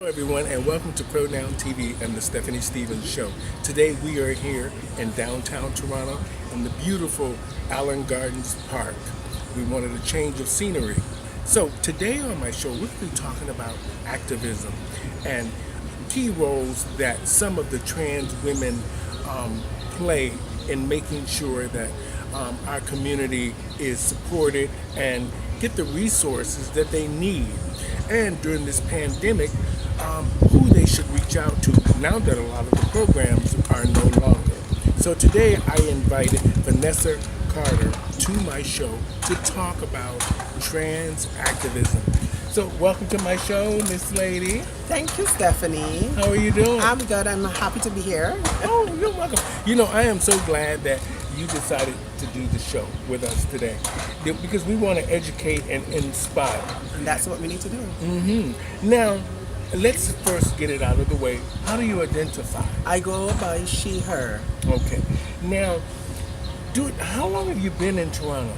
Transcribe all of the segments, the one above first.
Hello everyone and welcome to Pronoun TV and the Stephanie Stevens Show. Today we are here in downtown Toronto in the beautiful Allen Gardens Park. We wanted a change of scenery. So today on my show we're going to be talking about activism and key roles that some of the trans women play in making sure that our community is supported and get the resources that they need. And during this pandemic, who they should reach out to now that a lot of the programs are no longer. So today I invited Vanessa Carter to my show to talk about trans activism. So welcome to my show, Miss Lady. Thank you, Stephanie. How are you doing? I'm good. I'm happy to be here. Oh, you're welcome. You know, I am so glad that you decided to do the show with us today because we want to educate and inspire. And that's what we need to do. Now, let's first get it out of the way. How do you identify? I go by she, her. Okay. Now, how long have you been in Toronto?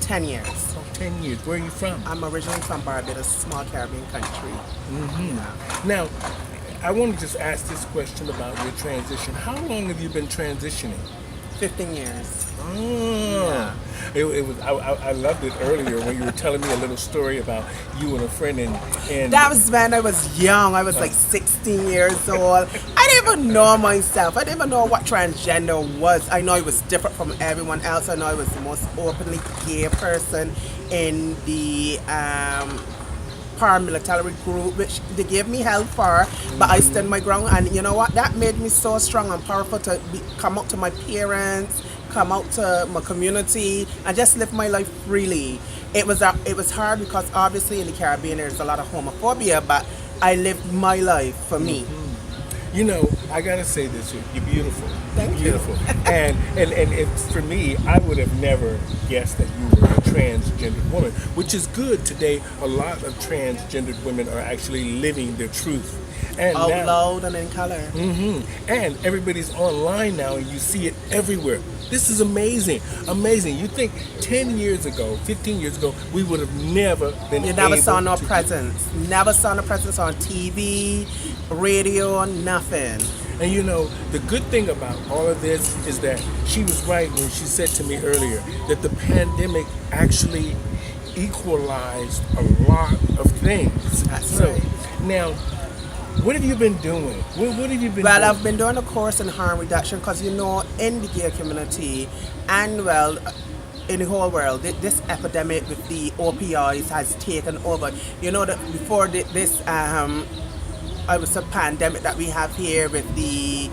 10 years. Oh, 10 years. Where are you from? I'm originally from Barbados, a small Caribbean country. Now, I want to just ask this question about your transition. How long have you been transitioning? 15 years. Oh, it was. I loved it earlier when you were telling me a little story about you and a friend and That was when I was young. I was like 16 years old. I didn't even know myself. I didn't even know what transgender was. I know I was different from everyone else. I know I was the most openly gay person in the paramilitary group, which they gave me hell for, but I stood my ground. And you know what? That made me so strong and powerful to come out to my parents, come out to my community, and just live my life freely. It was hard because obviously in the Caribbean there's a lot of homophobia, but I lived my life for me. You know, I gotta say this: you're beautiful. Thank you. Beautiful. and it's, for me, I would have never guessed that you were a transgendered woman, which is good today. A lot of transgendered women are actually living their truth. And Out now, loud and in color. and everybody's online now, and you see it everywhere. This is amazing, amazing. You think 10 years ago, 15 years ago, we would have never been You never able saw no to presence. Never saw no presence on TV, radio, nothing. And you know, the good thing about all of this is that she was right when she said to me earlier that the pandemic actually equalized a lot of things. That's so, right. Now, what have you been doing? What have you been Well, doing? I've been doing a course in harm reduction because, you know, in the gay community and, well, in the whole world, this epidemic with the opioids has taken over. You know that before this, I was a pandemic that we have here with the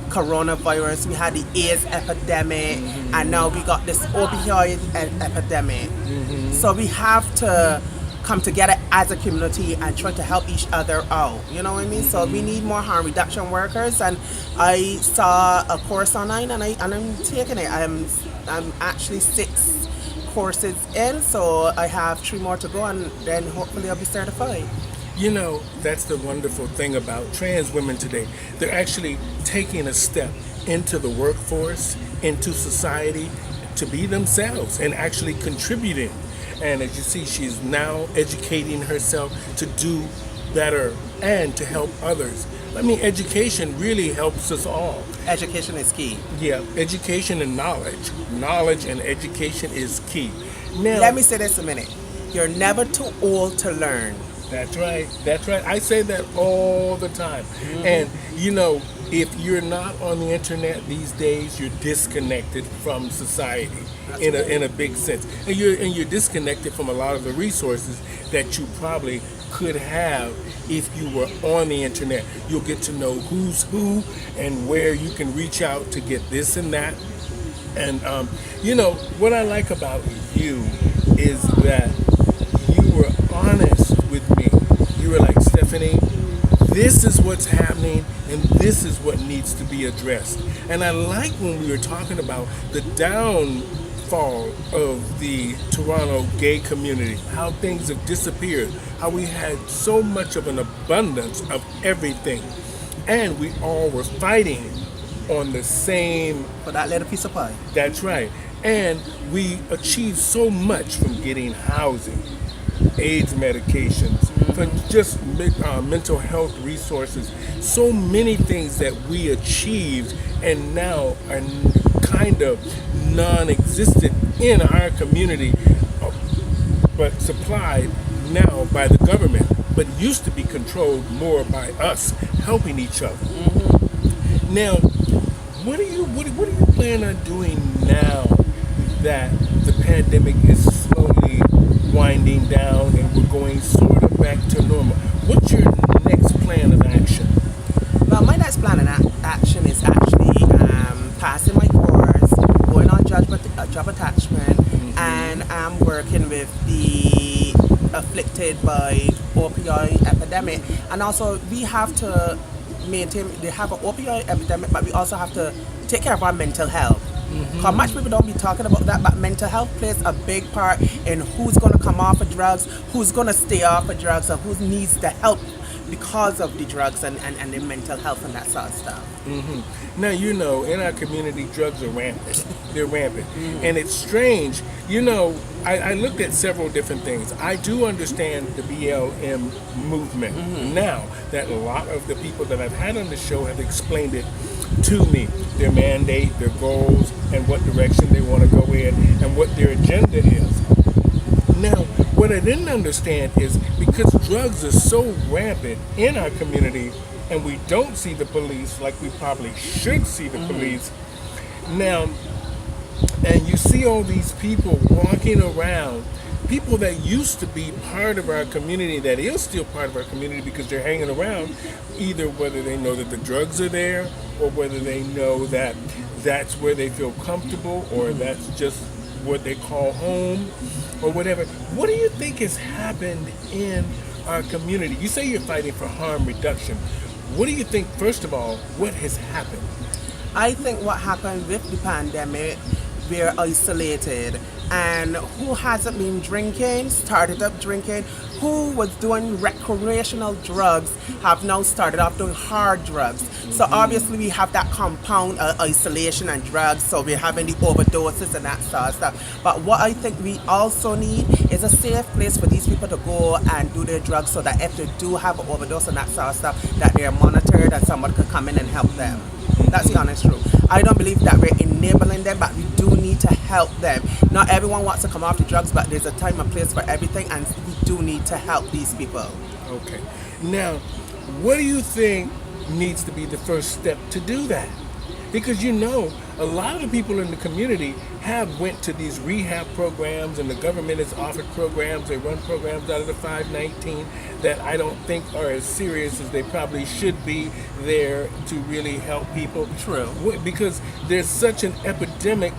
coronavirus, we had the AIDS epidemic, and now we got this opioid epidemic. So we have to come together as a community and try to help each other out. You know what I mean? So we need more harm reduction workers, and I saw a course online, and I'm taking it. I'm actually 6 courses in, so I have 3 more to go, and then hopefully I'll be certified. You know, that's the wonderful thing about trans women today. They're actually taking a step into the workforce, into society, to be themselves and actually contributing. And as you see, she's now educating herself to do better and to help others. I mean, education really helps us all. Education is key. Yeah, education and knowledge. Knowledge and education is key. Now, Let me say this a minute. You're never too old to learn. That's right. That's right. I say that all the time. And you know, if you're not on the internet these days, you're disconnected from society in a big sense, and you're disconnected from a lot of the resources that you probably could have if you were on the internet. You'll get to know who's who and where you can reach out to get this and that. And you know what I like about you is that you were honest with me. You were like, Stephanie, this is what's happening and this is what needs to be addressed. And I like when we were talking about the downfall of the Toronto gay community, how things have disappeared, how we had so much of an abundance of everything, and we all were fighting on the same. For that little piece of pie. That's right. And we achieved so much from getting housing, AIDS medications, for just mental health resources. So many things that we achieved and now are kind of non-existent in our community, but supplied now by the government, but used to be controlled more by us helping each other. Now, what do you plan on doing now that the pandemic is slowly winding down and we're going sort of back to normal? What's your next plan of action? Well, my next plan of action is actually passing my course, going on job attachment, and I'm working with the afflicted by opioid epidemic. And also, we have to maintain. They have an opioid epidemic, but we also have to take care of our mental health. Because much people don't be talking about that, but mental health plays a big part in who's going to come off of drugs, who's going to stay off of drugs, and who needs the help because of the drugs and the mental health and that sort of stuff. Now, you know, in our community, drugs are rampant. They're rampant. And it's strange. You know, I looked at several different things. I do understand the BLM movement now that a lot of the people that I've had on the show have explained it to me, their mandate, their goals, and what direction they want to go in, and what their agenda is. Now, what I didn't understand is because drugs are so rampant in our community and we don't see the police like we probably should see the police now, and you see all these people walking around, people that used to be part of our community, that is still part of our community because they're hanging around, either whether they know that the drugs are there or whether they know that that's where they feel comfortable or that's just what they call home or whatever. What do you think has happened in our community? You say you're fighting for harm reduction. What do you think, first of all, what has happened? I think what happened with the pandemic, we're isolated, and who hasn't been drinking, started up drinking, who was doing recreational drugs have now started off doing hard drugs. So obviously we have that compound isolation and drugs, so we're having the overdoses and that sort of stuff. But what I think we also need is a safe place for these people to go and do their drugs, so that if they do have an overdose and that sort of stuff, that they're monitored and someone can come in and help them. That's the honest truth. I don't believe that we're enabling them, but we do need to help them. Not everyone wants to come off the drugs, but there's a time and place for everything, and we do need to help these people. Okay. Now, what do you think needs to be the first step to do that? Because you know, a lot of the people in the community have went to these rehab programs, and the government has offered programs. They run programs out of the 519 that I don't think are as serious as they probably should be there to really help people. True. Because there's such an epidemic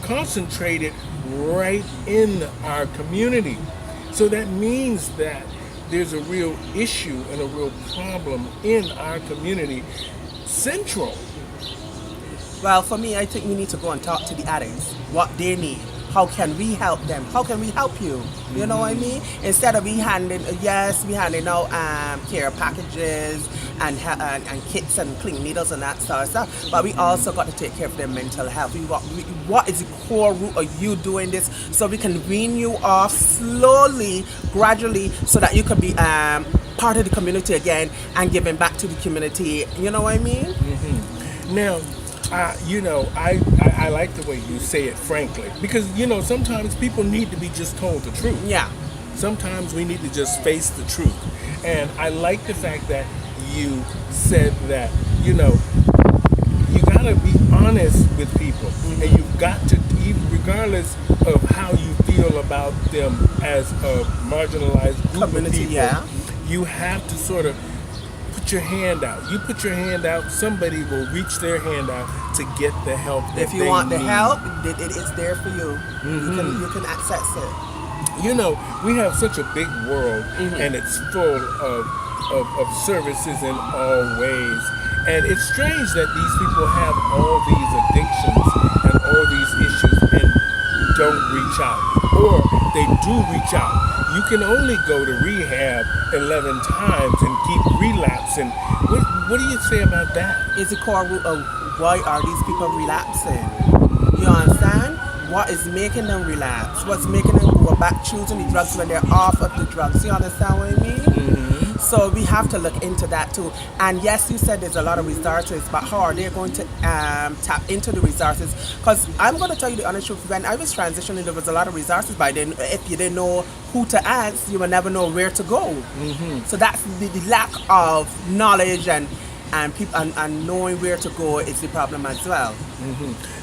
concentrated right in our community. So that means that there's a real issue and a real problem in our community central. Well, for me, I think we need to go and talk to the addicts, what they need. How can we help them? How can we help you? You know what I mean? Instead of we handing out care packages and kits and clean needles and that sort of stuff, but we also got to take care of their mental health. What is the core root of you doing this, so we can wean you off slowly, gradually, so that you can be part of the community again and giving back to the community. You know what I mean? Now, I like the way you say it, frankly, because, you know, sometimes people need to be just told the truth. Yeah. Sometimes we need to just face the truth. And I like the fact that you said that, you know, you gotta be honest with people, and you've got to, even regardless of how you feel about them as a marginalized group Community, of people, yeah. you have to sort of put your hand out. You put your hand out, somebody will reach their hand out to get the help that If you they want the need. help, it's there for you. You can access it. You know, we have such a big world, and it's full of services in all ways. And it's strange that these people have all these addictions and all these issues and don't reach out. Or they do reach out. You can only go to rehab 11 times and keep relapsing. What do you say about that? It's the core root of why are these people relapsing? You understand? what is making them relapse, what's making them go back choosing the drugs when they're off of the drugs. You understand what I mean? So we have to look into that too. And yes, you said there's a lot of resources, but how are they going to tap into the resources? Because I'm going to tell you the honest truth, when I was transitioning, there was a lot of resources, but then if you didn't know who to ask, you will never know where to go. So that's the lack of knowledge and people and knowing where to go is the problem as well.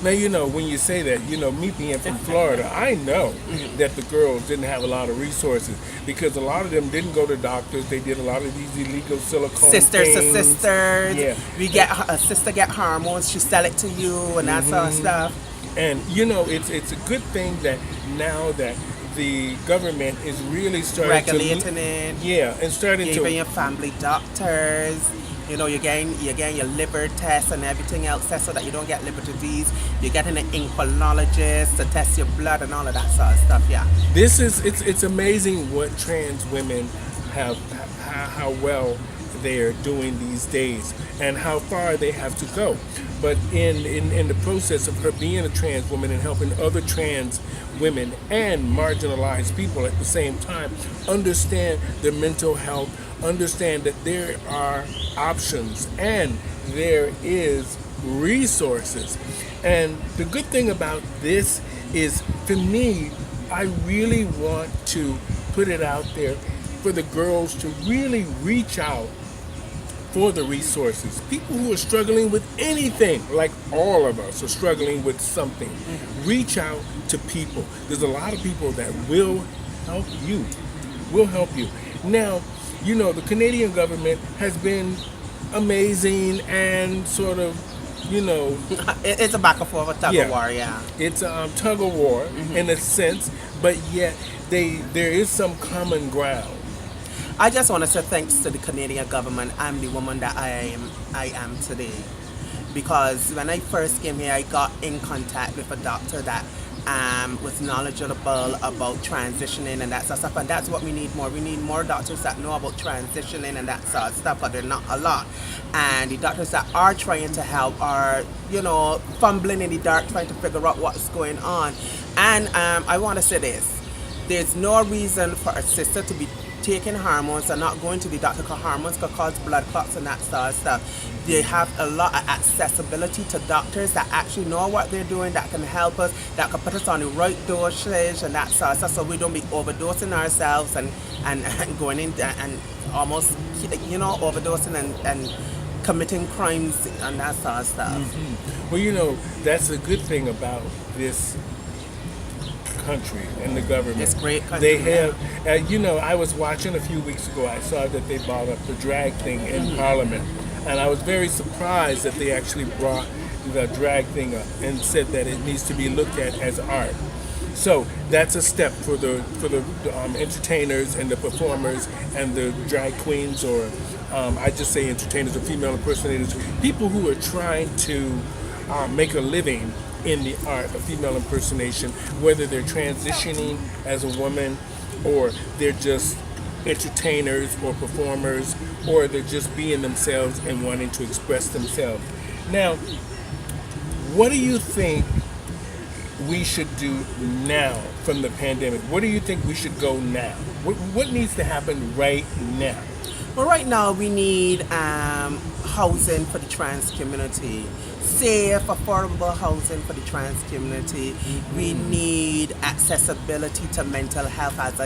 Now, you know, when you say that, you know, me being from Florida, I know that the girls didn't have a lot of resources because a lot of them didn't go to doctors. They did a lot of these illegal silicone Sisters to things. sisters. Yeah. We get a sister get hormones, she sell it to you and that sort of stuff. And, you know, it's a good thing that now that the government is really starting Regulating it. Yeah, and starting Giving to... your family doctors. You know, you're getting your liver tests and everything else test so that you don't get liver disease. You're getting an oncologist to test your blood and all of that sort of stuff. Yeah. This is it's amazing what trans women have how well they're doing these days and how far they have to go. But in the process of her being a trans woman and helping other trans women and marginalized people at the same time understand their mental health, understand that there are options and there is resources. And the good thing about this is, for me, I really want to put it out there for the girls to really reach out for the resources. People who are struggling with anything, like all of us are struggling with something, reach out to people. There's a lot of people that will help you. Now, you know, the Canadian government has been amazing and sort of, you know... It's a back and forth, a tug of war, yeah. It's a tug of war in a sense, but yet there is some common ground. I just want to say thanks to the Canadian government. I'm the woman that I am today. Because when I first came here, I got in contact with a doctor that was knowledgeable about transitioning and that sort of stuff. And that's what we need more. We need more doctors that know about transitioning and that sort of stuff, but they're not a lot. And the doctors that are trying to help are, you know, fumbling in the dark, trying to figure out what's going on. And I want to say this. There's no reason for a sister to be taking hormones and not going to the doctor, because hormones can cause blood clots and that sort of stuff. They have a lot of accessibility to doctors that actually know what they're doing, that can help us, that can put us on the right dosage and that sort of stuff, so we don't be overdosing ourselves and going in and almost, you know, overdosing and committing crimes and that sort of stuff. Well, you know, that's a good thing about this country and the government. It's great country. They have, you know, I was watching a few weeks ago, I saw that they brought up the drag thing in Parliament, and I was very surprised that they actually brought the drag thing up and said that it needs to be looked at as art. So that's a step for the entertainers and the performers and the drag queens, or I just say entertainers or female impersonators, people who are trying to make a living in the art of female impersonation, whether they're transitioning as a woman or they're just entertainers or performers, or they're just being themselves and wanting to express themselves. Now, what do you think we should do now from the pandemic? What do you think we should go now? What needs to happen right now? Well, right now we need housing for the trans community. Safe, affordable housing for the trans community. We need accessibility to mental health, as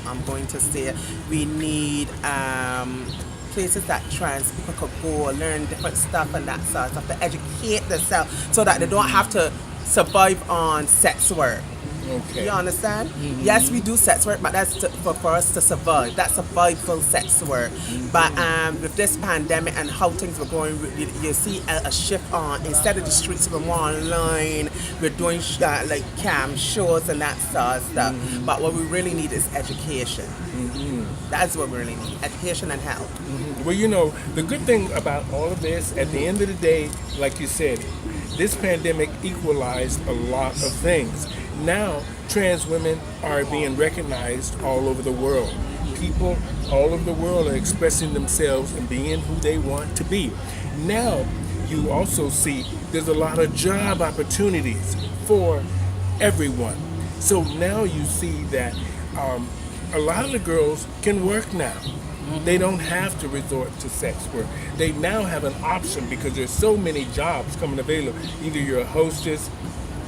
I'm going to say. We need places that trans people could go, learn different stuff and that sort of stuff, to educate themselves so that they don't have to survive on sex work. Okay. You understand? Yes, we do sex work, but that's for us to survive. That's survival sex work. But with this pandemic and how things were going, you see a shift on. Instead of the streets, we're more online. We're doing like cam shows and that sort of stuff. But what we really need is education. That's what we really need, education and help. Well, you know, the good thing about all of this, at the end of the day, like you said, this pandemic equalized a lot of things. Now, trans women are being recognized all over the world. People all over the world are expressing themselves and being who they want to be. Now, you also see there's a lot of job opportunities for everyone. So now you see that a lot of the girls can work now. They don't have to resort to sex work. They now have an option because there's so many jobs coming available. Either you're a hostess,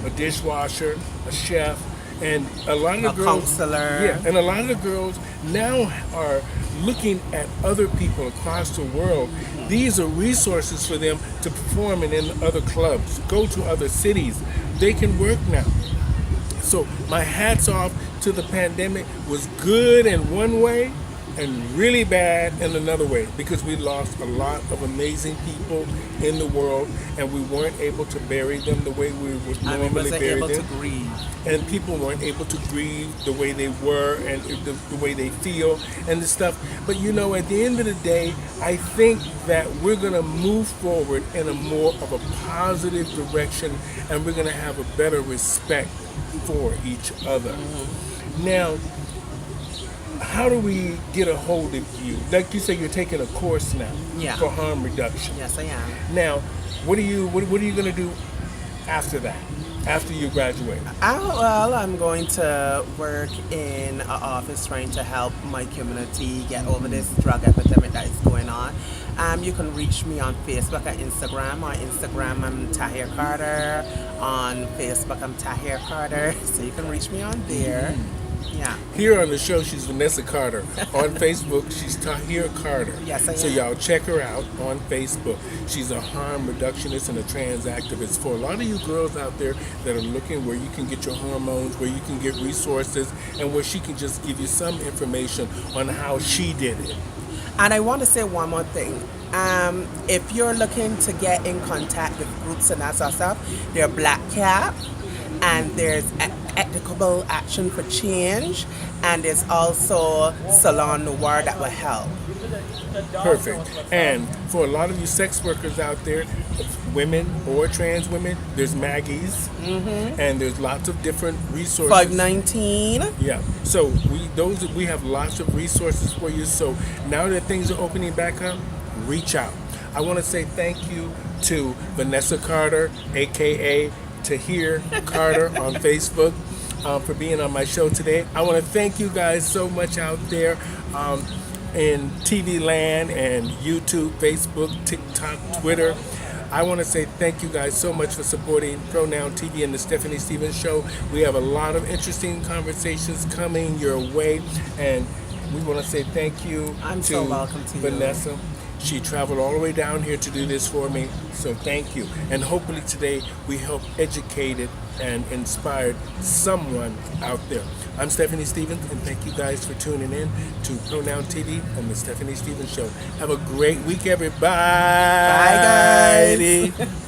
a dishwasher, a chef, and a lot of the A girls, counselor. yeah, and a lot of the girls now are looking at other people across the world. These are resources for them to perform in other clubs, go to other cities. They can work now. So my hats off to the pandemic. Was good in one way and really bad in another way because we lost a lot of amazing people in the world and we weren't able to bury them the way we would And we normally wasn't bury able them. to grieve. And people weren't able to grieve the way they were and the way they feel and the stuff. But you know, at the end of the day, I think that we're going to move forward in a more of a positive direction and we're going to have a better respect for each other. Now, how do we get a hold of you? Like you say, you're taking a course now Yeah. for harm reduction. Yes, I am. Now, what are you going to do after that? After you graduate? Well, I'm going to work in an office trying to help my community get over this drug epidemic that is going on. You can reach me on Facebook and Instagram. On Instagram, I'm Tashir Carter. On Facebook, I'm Tashir Carter. So you can reach me on there. Yeah. Here on the show, she's Vanessa Carter. On Facebook, she's Tashir Carter. Yes, I So am. y'all check her out on Facebook. She's a harm reductionist and a trans activist. For a lot of you girls out there that are looking where you can get your hormones, where you can get resources, and where she can just give you some information on how she did it. And I want to say one more thing. If you're looking to get in contact with groups and that sort of stuff, they're Black Cap, and there's Equitable Action for Change, and there's also Salon Noir that will help. Perfect. And for a lot of you sex workers out there, women or trans women, there's Maggie's, and there's lots of different resources. 519. Yeah. So we have lots of resources for you. So now that things are opening back up, reach out. I want to say thank you to Vanessa Carter, aka Tashir Carter on Facebook, for being on my show today. I want to thank you guys so much out there in TV land and YouTube, Facebook, TikTok, Twitter. I want to say thank you guys so much for supporting Pronoun TV and the Stephanie Stevens Show. We have a lot of interesting conversations coming your way, and we want to say thank you I'm to so welcome to you. Vanessa. She traveled all the way down here to do this for me, so thank you. And hopefully today we helped educated and inspired someone out there. I'm Stephanie Stevens, and thank you guys for tuning in to Pronoun TV and the Stephanie Stevens Show. Have a great week, everybody. Bye, guys.